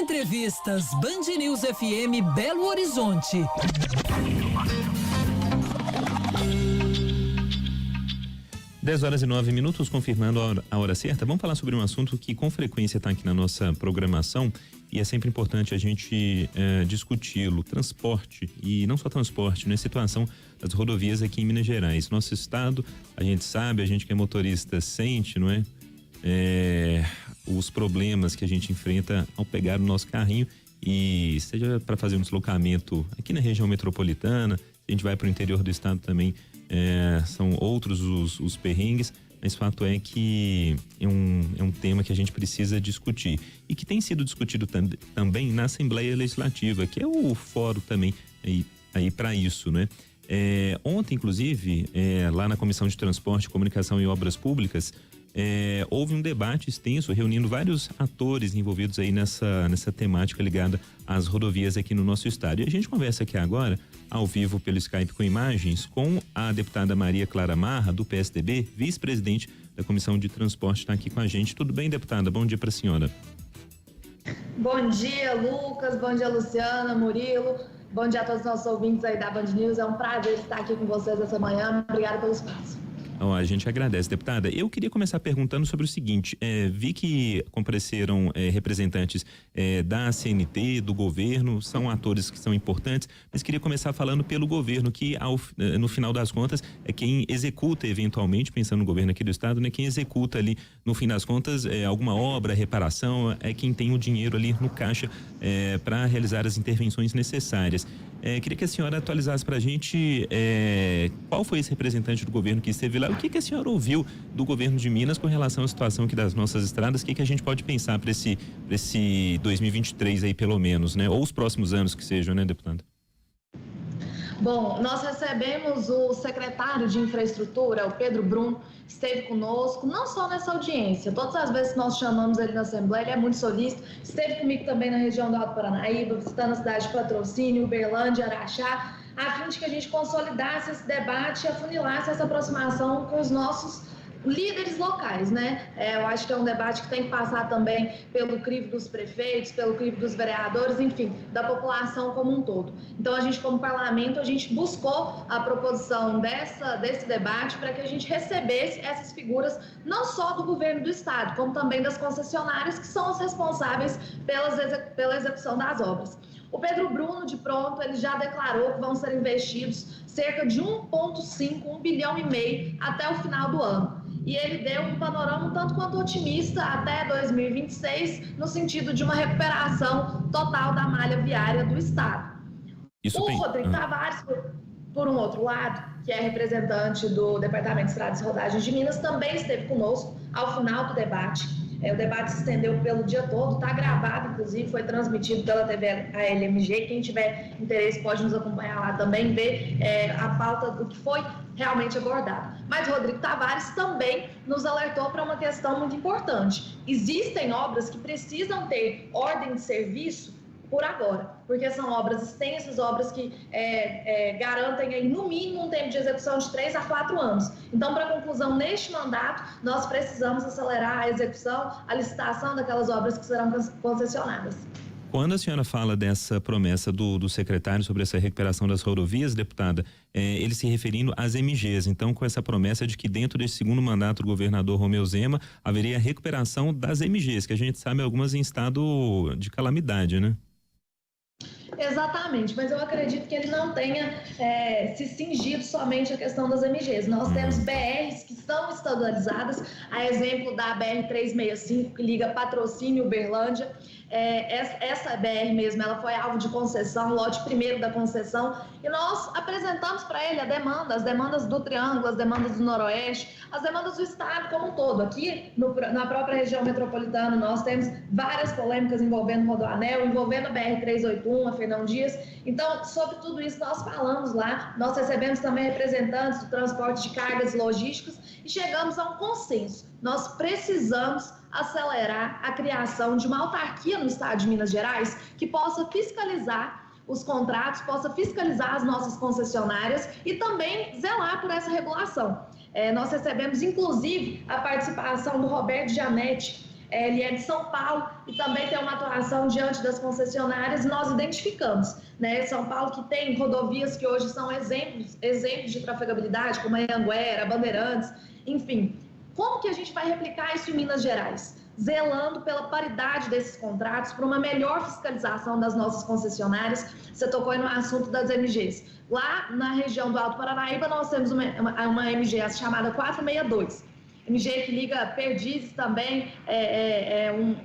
Entrevistas Band News FM Belo Horizonte. Dez horas e 9 minutos, confirmando a hora certa. Vamos falar sobre um assunto que com frequência está aqui na nossa programação e é sempre importante a gente discuti-lo. Transporte, e não só transporte, né? Situação das rodovias aqui em Minas Gerais. Nosso estado, a gente sabe, a gente que é motorista sente, não é? Os problemas que a gente enfrenta ao pegar o nosso carrinho e seja para fazer um deslocamento aqui na região metropolitana, a gente vai para o interior do estado também, são outros os perrengues, mas fato é que é um tema que a gente precisa discutir e que tem sido discutido também na Assembleia Legislativa, que é o fórum também aí para isso, né? Ontem, inclusive, lá na Comissão de Transporte, Comunicação e Obras Públicas, houve um debate extenso reunindo vários atores envolvidos aí nessa temática ligada às rodovias aqui no nosso estado. E a gente conversa aqui agora, ao vivo pelo Skype com imagens, com a deputada Maria Clara Marra, do PSDB, vice-presidente da Comissão de Transporte, está aqui com a gente. Tudo bem, deputada? Bom dia para a senhora. Bom dia, Lucas. Bom dia, Luciana, Murilo. Bom dia a todos os nossos ouvintes aí da Band News. É um prazer estar aqui com vocês essa manhã. Obrigada pelo espaço. A gente agradece, deputada. Eu queria começar perguntando sobre o seguinte, vi que compareceram representantes da CNT, do governo, são atores que são importantes, mas queria começar falando pelo governo, que no final das contas é quem executa eventualmente, pensando no governo aqui do estado, né? Quem executa ali, no fim das contas, alguma obra, reparação, é quem tem o dinheiro ali no caixa para realizar as intervenções necessárias. Queria que a senhora atualizasse para a gente qual foi esse representante do governo que esteve lá, o que a senhora ouviu do governo de Minas com relação à situação aqui das nossas estradas, o que a gente pode pensar para esse 2023 aí pelo menos, né? Ou os próximos anos que sejam, né, deputada? Bom, nós recebemos o secretário de Infraestrutura, o Pedro Bruno, esteve conosco, não só nessa audiência, todas as vezes que nós chamamos ele na Assembleia, ele é muito solícito, esteve comigo também na região do Alto Paranaíba, visitando a cidade de Patrocínio, Uberlândia, Araxá, a fim de que a gente consolidasse esse debate e afunilasse essa aproximação com os nossos líderes locais, né? Eu acho que é um debate que tem que passar também pelo crivo dos prefeitos, pelo crivo dos vereadores, enfim, da população como um todo. Então, a gente, como parlamento, a gente buscou a proposição desse debate para que a gente recebesse essas figuras, não só do governo do estado, como também das concessionárias, que são as responsáveis pela execução das obras. O Pedro Bruno, de pronto, ele já declarou que vão ser investidos cerca de 1,5 bilhão até o final do ano. E ele deu um panorama um tanto quanto otimista até 2026, no sentido de uma recuperação total da malha viária do estado. Rodrigo Tavares, por um outro lado, que é representante do Departamento de Estradas e Rodagens de Minas, também esteve conosco ao final do debate. O debate se estendeu pelo dia todo, está gravado, inclusive, foi transmitido pela TV ALMG. Quem tiver interesse pode nos acompanhar lá também, ver a pauta do que foi realmente abordado. Mas Rodrigo Tavares também nos alertou para uma questão muito importante. Existem obras que precisam ter ordem de serviço por agora, porque são obras extensas, obras que garantem aí, no mínimo, um tempo de execução de 3 a 4 anos. Então, para conclusão, neste mandato, nós precisamos acelerar a execução, a licitação daquelas obras que serão concessionadas. Quando a senhora fala dessa promessa do secretário sobre essa recuperação das rodovias, deputada, ele se referindo às MGs, então com essa promessa de que dentro desse segundo mandato do governador Romeu Zema haveria a recuperação das MGs, que a gente sabe algumas em estado de calamidade, né? Exatamente, mas eu acredito que ele não tenha se cingido somente à questão das MGs. Nós temos BRs que são estadualizadas, a exemplo da BR-365, que liga Patrocínio e Uberlândia. Essa BR mesmo, ela foi alvo de concessão, lote primeiro da concessão, e nós apresentamos para ele as demandas do Triângulo, as demandas do Noroeste, as demandas do estado como um todo. Aqui na própria região metropolitana nós temos várias polêmicas envolvendo o Rodoanel, envolvendo a BR-381, a Fernão Dias. Então, sobre tudo isso nós falamos lá, nós recebemos também representantes do transporte de cargas e logísticos e chegamos a um consenso. Nós precisamos acelerar a criação de uma autarquia no estado de Minas Gerais que possa fiscalizar os contratos, possa fiscalizar as nossas concessionárias e também zelar por essa regulação. Nós recebemos, inclusive, a participação do Roberto Gianetti, ele é de São Paulo e também tem uma atuação diante das concessionárias. Nós identificamos, né, São Paulo que tem rodovias que hoje são exemplos de trafegabilidade, como a Anhanguera, Bandeirantes, enfim. Como que a gente vai replicar isso em Minas Gerais? Zelando pela paridade desses contratos, para uma melhor fiscalização das nossas concessionárias. Você tocou aí no assunto das MGs. Lá na região do Alto Paranaíba, nós temos uma MG chamada 462. MG que liga Perdizes também,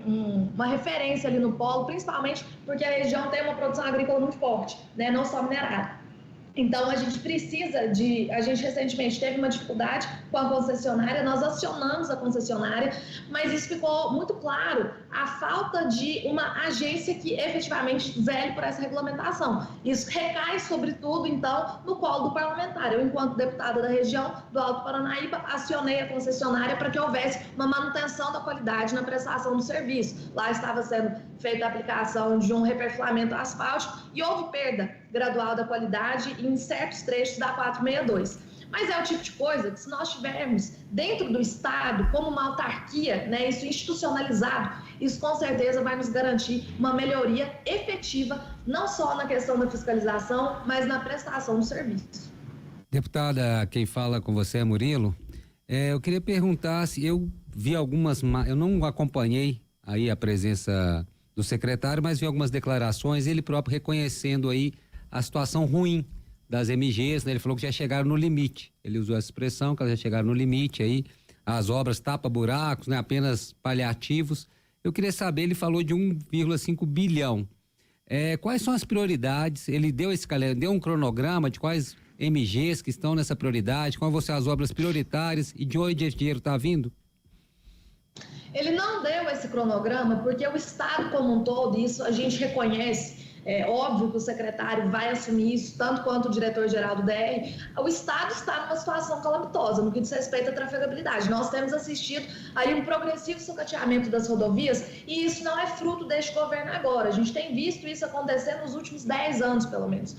uma referência ali no polo, principalmente porque a região tem uma produção agrícola muito forte, né? Não só minerária. Então, a gente recentemente teve uma dificuldade com a concessionária, nós acionamos a concessionária, mas isso ficou muito claro, a falta de uma agência que efetivamente vele por essa regulamentação. Isso recai, sobretudo, então, no colo do parlamentar. Eu, enquanto deputada da região do Alto Paranaíba, acionei a concessionária para que houvesse uma manutenção da qualidade na prestação do serviço. Lá estava sendo feita a aplicação de um reperfilamento asfáltico e houve perda gradual da qualidade em certos trechos da 462. Mas é o tipo de coisa que, se nós tivermos dentro do Estado como uma autarquia, né, isso institucionalizado, isso com certeza vai nos garantir uma melhoria efetiva, não só na questão da fiscalização, mas na prestação do serviço. Deputada, quem fala com você é Murilo. Eu queria perguntar se eu vi eu não acompanhei aí a presença do secretário, mas vi algumas declarações, ele próprio reconhecendo aí a situação ruim das MGs, né? Ele falou que já chegaram no limite. Ele usou essa expressão, que elas já chegaram no limite aí, as obras tapa-buracos, né? Apenas paliativos. Eu queria saber, ele falou de 1,5 bilhão. Quais são as prioridades? Ele deu deu um cronograma de quais MGs que estão nessa prioridade, quais vão ser as obras prioritárias e de onde esse dinheiro está vindo? Ele não deu esse cronograma porque o Estado como um todo, isso a gente reconhece. É óbvio que o secretário vai assumir isso, tanto quanto o diretor-geral do DR. O Estado está numa situação calamitosa no que diz respeito à trafegabilidade. Nós temos assistido aí um progressivo sucateamento das rodovias e isso não é fruto deste governo agora. A gente tem visto isso acontecer nos últimos 10 anos, pelo menos.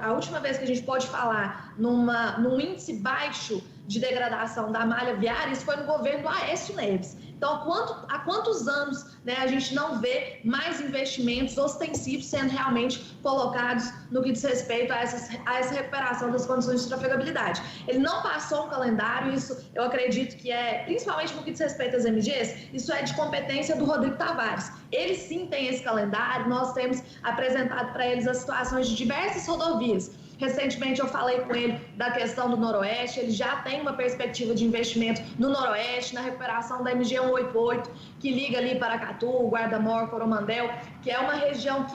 A última vez que a gente pode falar num índice baixo de degradação da malha viária, isso foi no governo do Aécio Neves. Então, há quantos anos, né, a gente não vê mais investimentos ostensivos sendo realmente colocados no que diz respeito a essa recuperação das condições de trafegabilidade? Ele não passou um calendário, isso eu acredito que principalmente no que diz respeito às MGs, isso é de competência do Rodrigo Tavares. Ele sim tem esse calendário, nós temos apresentado para eles as situações de diversas rodovias. Recentemente eu falei com ele da questão do Noroeste, ele já tem uma perspectiva de investimento no Noroeste, na recuperação da MG 188, que liga ali Paracatu, Guarda-Mor, Coromandel, que é uma região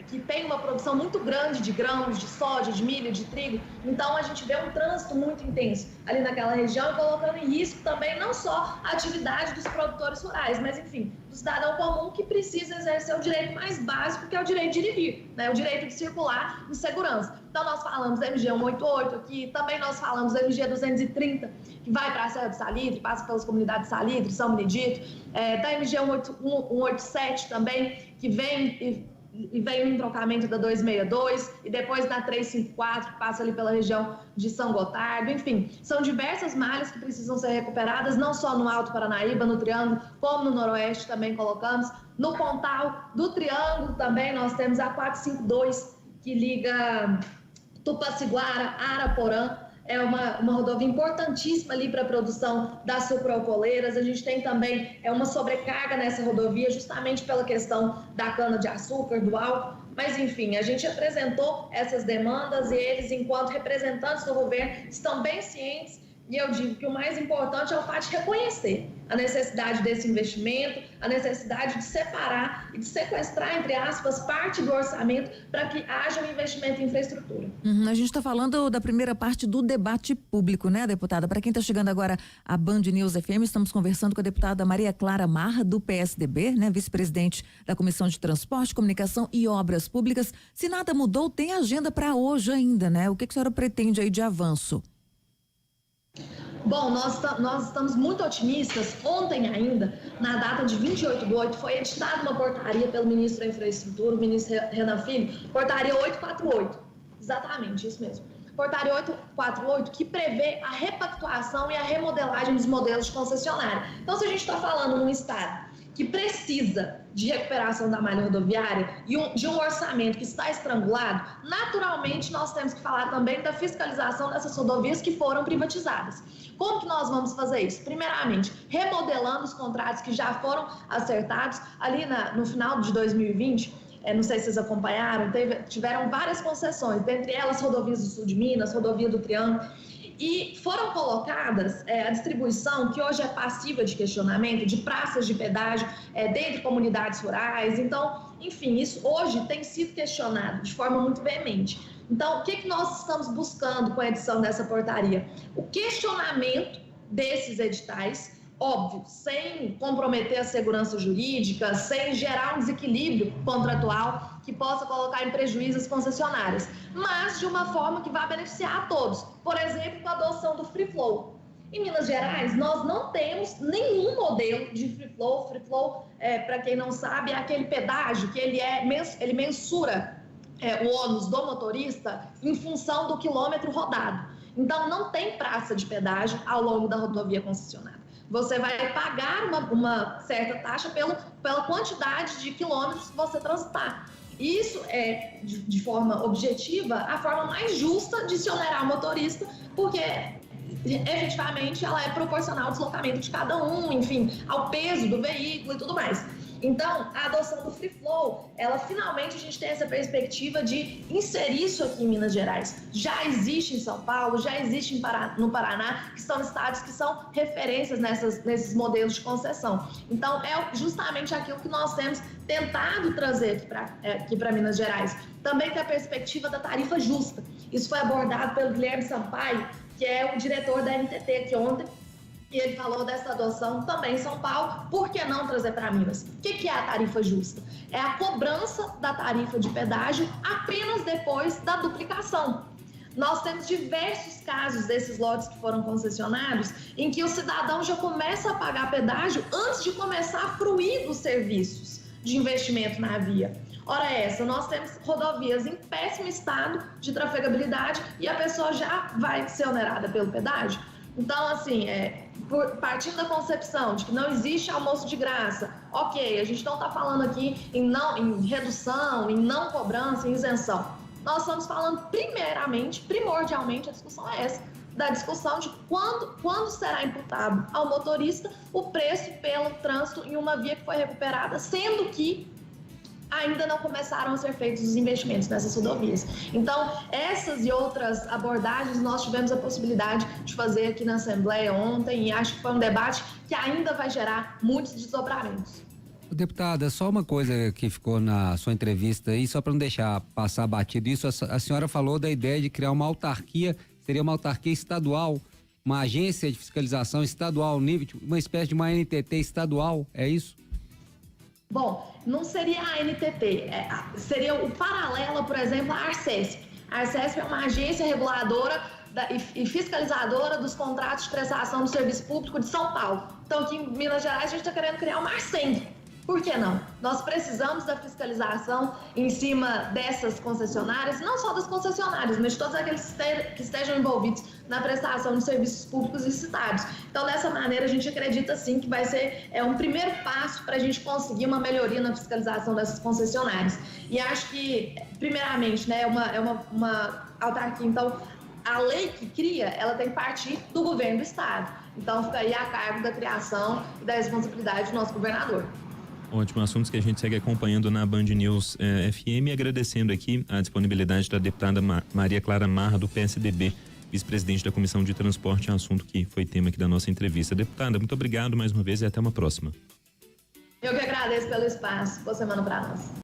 que tem uma produção muito grande de grãos, de soja, de milho, de trigo. Então a gente vê um trânsito muito intenso ali naquela região e colocando em risco também não só a atividade dos produtores rurais, mas enfim, do cidadão comum que precisa exercer o direito mais básico, que é o direito de ir e vir, né? O direito de circular em segurança. Então nós falamos da MG 188 aqui, também nós falamos da MG 230, que vai para a Serra do Salitre, passa pelas comunidades de Salitre, São Benedito, da MG 187 também, que vem no entroncamento da 262 e depois na 354, que passa ali pela região de São Gotardo. Enfim, são diversas malhas que precisam ser recuperadas, não só no Alto Paranaíba, no Triângulo, como no Noroeste também colocamos. No Pontal do Triângulo também nós temos a 452, que liga Tupaciguara, Araporã. É uma rodovia importantíssima ali para a produção das sucroalcooleiras. A gente tem também uma sobrecarga nessa rodovia, justamente pela questão da cana-de-açúcar, do álcool. Mas, enfim, a gente apresentou essas demandas e eles, enquanto representantes do governo, estão bem cientes. E eu digo que o mais importante é o fato de reconhecer a necessidade desse investimento, a necessidade de separar e de sequestrar, entre aspas, parte do orçamento para que haja um investimento em infraestrutura. A gente está falando da primeira parte do debate público, né, deputada? Para quem está chegando agora à Band News FM, estamos conversando com a deputada Maria Clara Marra, do PSDB, né, vice-presidente da Comissão de Transporte, Comunicação e Obras Públicas. Se nada mudou, tem agenda para hoje ainda, né? O que a senhora pretende aí de avanço? Bom, nós estamos muito otimistas. Ontem ainda, na data de 28/8, foi editada uma portaria pelo ministro da Infraestrutura, o ministro Renan Filho, portaria 848. Exatamente, isso mesmo. portaria 848, que prevê a repactuação e a remodelagem dos modelos de concessionária. Então, se a gente está falando num estado que precisa de recuperação da malha rodoviária e de um orçamento que está estrangulado, naturalmente nós temos que falar também da fiscalização dessas rodovias que foram privatizadas. Como que nós vamos fazer isso? Primeiramente, remodelando os contratos que já foram acertados. Ali no final de 2020, não sei se vocês acompanharam, tiveram várias concessões, dentre elas rodovias do sul de Minas, rodovia do Triângulo, e foram colocadas a distribuição, que hoje é passível de questionamento, de praças de pedágio dentro de comunidades rurais. Então, enfim, isso hoje tem sido questionado de forma muito veemente. Então, o que nós estamos buscando com a edição dessa portaria? O questionamento desses editais, óbvio, sem comprometer a segurança jurídica, sem gerar um desequilíbrio contratual que possa colocar em prejuízo as concessionárias, mas de uma forma que vá beneficiar a todos. Por exemplo, com a adoção do Free Flow. Em Minas Gerais, nós não temos nenhum modelo de Free Flow. Free Flow, para quem não sabe, é aquele pedágio que ele mensura o ônus do motorista em função do quilômetro rodado. Então, não tem praça de pedágio ao longo da rodovia concessionária. Você vai pagar uma certa taxa pela quantidade de quilômetros que você transitar. Isso é, de forma objetiva, a forma mais justa de se onerar o motorista, porque efetivamente ela é proporcional ao deslocamento de cada um, enfim, ao peso do veículo e tudo mais. Então, a adoção do Free Flow, finalmente a gente tem essa perspectiva de inserir isso aqui em Minas Gerais. Já existe em São Paulo, já existe no Paraná, que são estados que são referências nesses modelos de concessão. Então, é justamente aquilo que nós temos tentado trazer aqui para Minas Gerais. Também tem a perspectiva da tarifa justa. Isso foi abordado pelo Guilherme Sampaio, que é o diretor da NTT aqui ontem, e ele falou dessa adoção também em São Paulo. Por que não trazer para Minas? O que é a tarifa justa? É a cobrança da tarifa de pedágio apenas depois da duplicação. Nós temos diversos casos desses lotes que foram concessionados em que o cidadão já começa a pagar pedágio antes de começar a fruir dos serviços de investimento na via. Ora nós temos rodovias em péssimo estado de trafegabilidade e a pessoa já vai ser onerada pelo pedágio. Então, assim, partindo da concepção de que não existe almoço de graça, ok, a gente não está falando aqui em redução, em não cobrança, em isenção. Nós estamos falando primordialmente, a discussão é essa, da discussão de quando será imputado ao motorista o preço pelo trânsito em uma via que foi recuperada, sendo que ainda não começaram a ser feitos os investimentos nessas rodovias. Então, essas e outras abordagens nós tivemos a possibilidade de fazer aqui na Assembleia ontem e acho que foi um debate que ainda vai gerar muitos desdobramentos. Deputada, só uma coisa que ficou na sua entrevista aí, só para não deixar passar batido isso, a senhora falou da ideia de criar uma autarquia, seria uma autarquia estadual, uma agência de fiscalização estadual, uma espécie de uma NTT estadual, é isso? Bom, não seria a NTT, seria o paralelo, por exemplo, à Arcesp. A Arcesp é uma agência reguladora e fiscalizadora dos contratos de prestação do serviço público de São Paulo. Então, aqui em Minas Gerais, a gente está querendo criar uma Arceng. Por que não? Nós precisamos da fiscalização em cima dessas concessionárias, não só das concessionárias, mas de todos aqueles que estejam envolvidos na prestação de serviços públicos licitados. Então, dessa maneira, a gente acredita sim que vai ser um primeiro passo para a gente conseguir uma melhoria na fiscalização dessas concessionárias. E acho que, primeiramente, é uma autarquia. Então, a lei que cria, ela tem que partir do governo do estado. Então, fica aí a cargo da criação e da responsabilidade do nosso governador. Ótimo, assuntos que a gente segue acompanhando na Band News FM, agradecendo aqui a disponibilidade da deputada Maria Clara Marra, do PSDB, vice-presidente da Comissão de Transporte, assunto que foi tema aqui da nossa entrevista. Deputada, muito obrigado mais uma vez e até uma próxima. Eu que agradeço pelo espaço. Boa semana para nós.